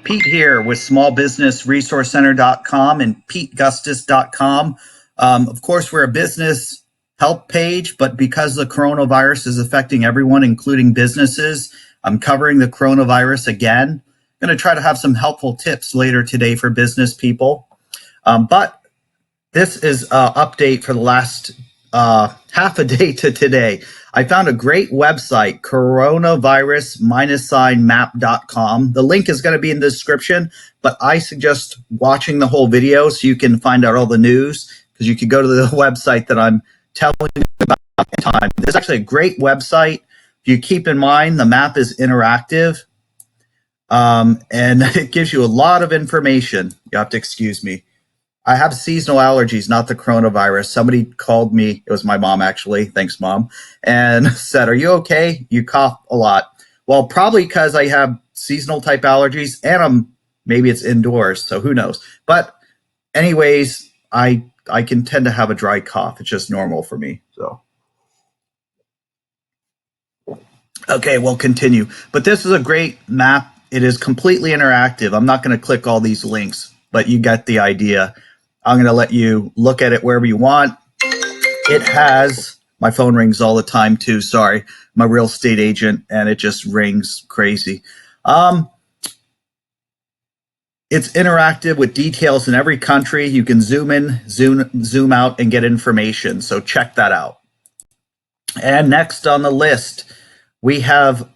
Pete here with smallbusinessresourcecenter.com and PeteGustis.com. Of course, we're a business help page, but because the coronavirus is affecting everyone, including businesses, I'm covering the coronavirus again. I'm going to try to have some helpful tips later today for business people. But this is an update for the last half a day to today. I found a great website, coronavirus-map.com. The link is going to be in the description, but I suggest watching the whole video so you can find out all the news, because you can go to the website that I'm telling you about at the time. This is actually a great website. If you keep in mind, the map is interactive, and it gives you a lot of information. You have to excuse me. I have seasonal allergies, not the coronavirus. Somebody called me, it was my mom actually, thanks mom, and said, "Are you okay? You cough a lot." Well, probably because I have seasonal type allergies and maybe it's indoors, so who knows. But anyways, I can tend to have a dry cough. It's just normal for me. So okay, we'll continue. But this is a great map. It is completely interactive. I'm not going to click all these links, but you get the idea. I'm going to let you look at it wherever you want. It has, my phone rings all the time too, sorry. I'm a real estate agent and it just rings crazy. It's interactive with details in every country. You can zoom in, zoom out and get information. So check that out. And next on the list, we have,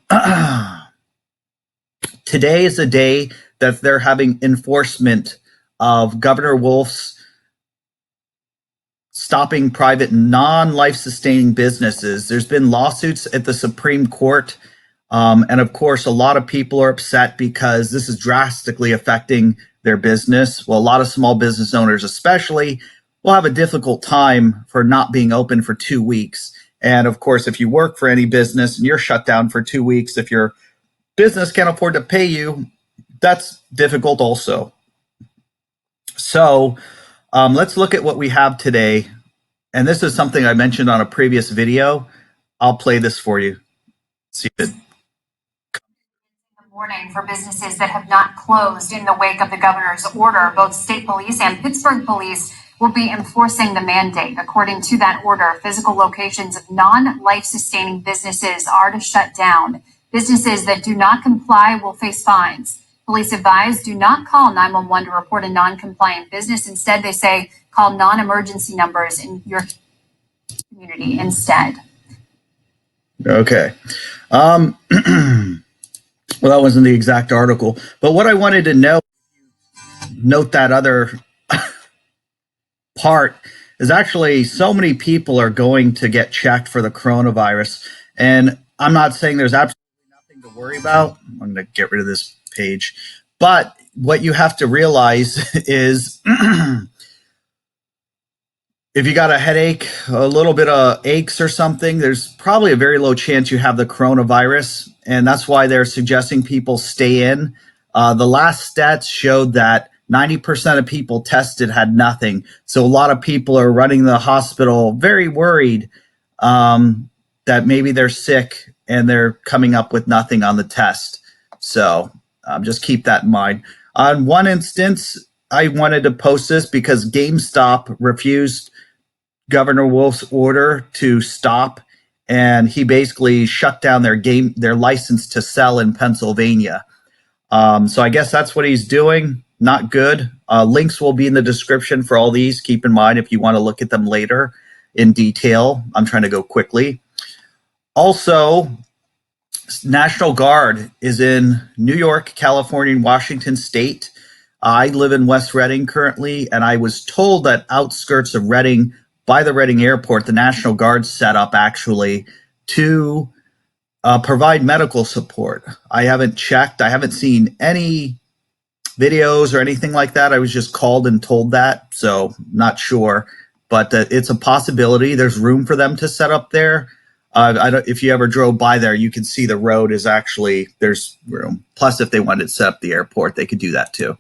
today is a day that they're having enforcement of Governor Wolf's stopping private non-life sustaining businesses. There's been lawsuits at the Supreme Court. And of course, a lot of people are upset because this is drastically affecting their business. Well, a lot of small business owners especially will have a difficult time for not being open for 2 weeks. And of course, if you work for any business and you're shut down for 2 weeks, if your business can't afford to pay you, that's difficult also. So let's look at what we have today. And this is something I mentioned on a previous video. I'll play this for you. See it. Morning for businesses that have not closed in the wake of the governor's order. Both state police and Pittsburgh police will be enforcing the mandate. According to that order, physical locations of non-life sustaining businesses are to shut down. Businesses that do not comply will face fines. Police advise do not call 911 to report a non-compliant business. Instead, they say call non-emergency numbers in your community instead. Okay. Well, that wasn't the exact article, but what I wanted to note that other part is actually so many people are going to get checked for the coronavirus. And I'm not saying there's absolutely nothing to worry about. I'm going to get rid of this page. But what you have to realize is if you got a headache, a little bit of aches or something, there's probably a very low chance you have the coronavirus. And that's why they're suggesting people stay in. The last stats showed that 90% of people tested had nothing. So a lot of people are running the hospital very worried that maybe they're sick and they're coming up with nothing on the test. So just keep that in mind. On one instance, I wanted to post this because GameStop refused Governor Wolf's order to stop, and he basically shut down their license to sell in Pennsylvania. So I guess that's what he's doing. Not good. Links will be in the description for all these. Keep in mind if you want to look at them later in detail. I'm trying to go quickly. Also, National Guard is in New York, California, and Washington State. I live in West Reading currently, and I was told that outskirts of Reading, by the Reading Airport, the National Guard set up actually to provide medical support. I haven't checked. I haven't seen any videos or anything like that. I was just called and told that, so not sure. But it's a possibility. There's room for them to set up there. If you ever drove by there, you can see the road is actually, there's room. Plus, if they wanted to set up the airport, they could do that too.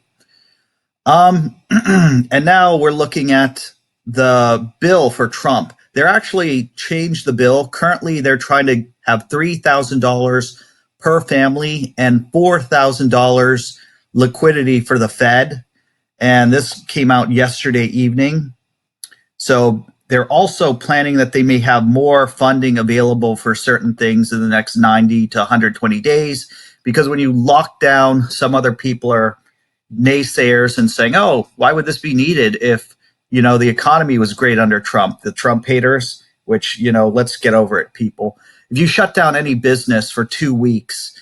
And now we're looking at the bill for Trump. They're actually changed the bill. Currently, they're trying to have $3,000 per family and $4,000 liquidity for the Fed. And this came out yesterday evening. So they're also planning that they may have more funding available for certain things in the next 90 to 120 days. Because when you lock down, some other people are naysayers and saying, oh, why would this be needed if, the economy was great under Trump, the Trump haters, which, let's get over it, people. If you shut down any business for 2 weeks,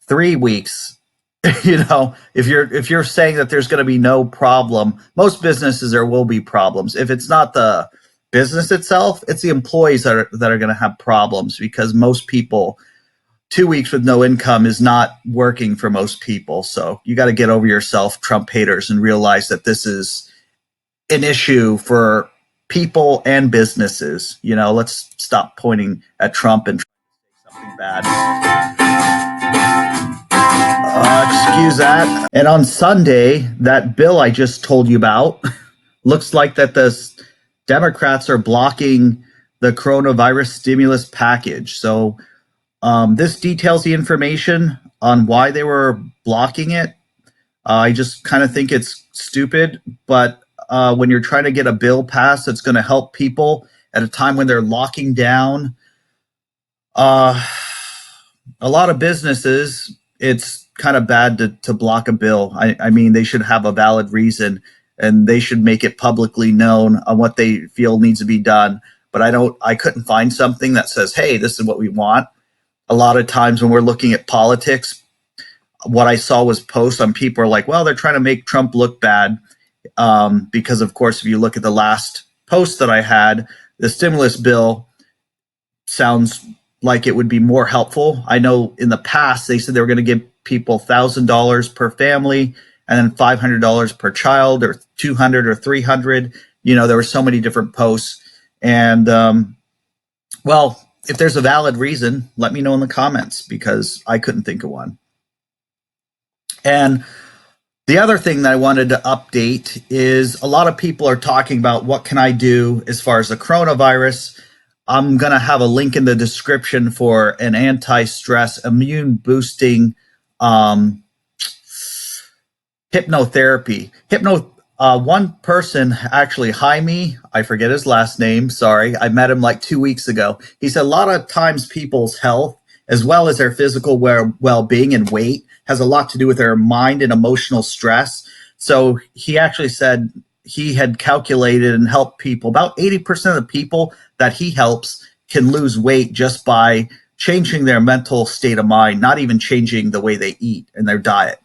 3 weeks, if you're saying that there's going to be no problem, most businesses there will be problems. If it's not the business itself, it's the employees that are going to have problems, because most people, 2 weeks with no income is not working for most people. So you got to get over yourself, Trump haters, and realize that this is an issue for people and businesses. Let's stop pointing at Trump and something bad. Excuse that. And on Sunday, that bill I just told you about looks like that the Democrats are blocking the coronavirus stimulus package. So this details the information on why they were blocking it. I just kind of think it's stupid, but when you're trying to get a bill passed that's going to help people at a time when they're locking down a lot of businesses, it's kind of bad to block a bill. I mean, they should have a valid reason, and they should make it publicly known on what they feel needs to be done. But I couldn't find something that says, hey, this is what we want. A lot of times when we're looking at politics, what I saw was posts on people are like, well, they're trying to make Trump look bad. Because of course, if you look at the last post that I had, the stimulus bill sounds like it would be more helpful. I know in the past they said they were going to give people $1,000 per family and then $500 per child, or $200 or $300. There were so many different posts. And well, if there's a valid reason, let me know in the comments, because I couldn't think of one. And the other thing that I wanted to update is a lot of people are talking about what can I do as far as the coronavirus. I'm going to have a link in the description for an anti-stress immune boosting hypnotherapy. One person actually, Jaime, I forget his last name, sorry, I met him like 2 weeks ago. He said a lot of times people's health, as well as their physical well-being and weight, has a lot to do with their mind and emotional stress. So he actually said he had calculated and helped people. About 80% of the people that he helps can lose weight just by changing their mental state of mind, not even changing the way they eat and their diet.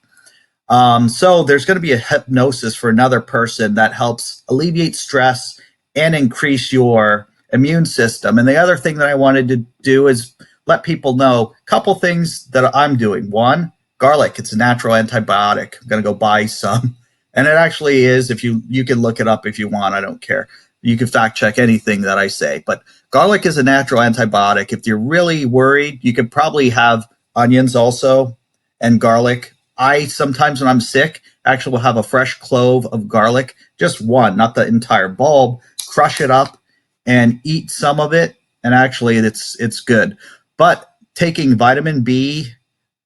So there's going to be a hypnosis for another person that helps alleviate stress and increase your immune system. And the other thing that I wanted to do is let people know a couple things that I'm doing. One, garlic. It's a natural antibiotic. I'm going to go buy some. And it actually is. If you can look it up if you want. I don't care. You can fact check anything that I say. But garlic is a natural antibiotic. If you're really worried, you could probably have onions also and garlic. I sometimes when I'm sick, actually will have a fresh clove of garlic, just one, not the entire bulb, crush it up and eat some of it. And actually it's good. But taking vitamin B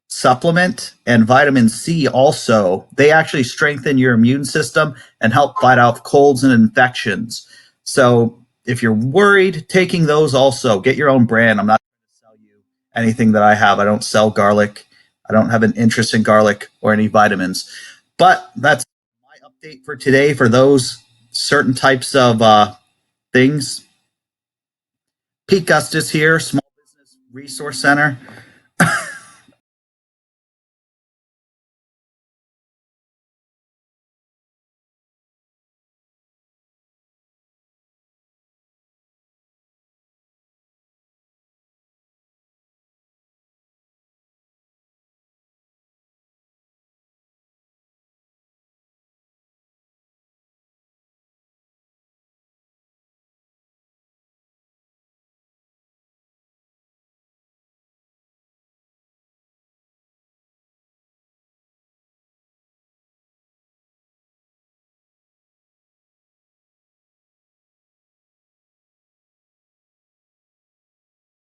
supplement and vitamin C also, they actually strengthen your immune system and help fight off colds and infections. So if you're worried, taking those also, get your own brand. I'm not going to sell you anything that I have. I don't sell garlic. I don't have an interest in garlic or any vitamins. But that's my update for today for those certain types of things. Pete Gustis here, Small Business Resource Center.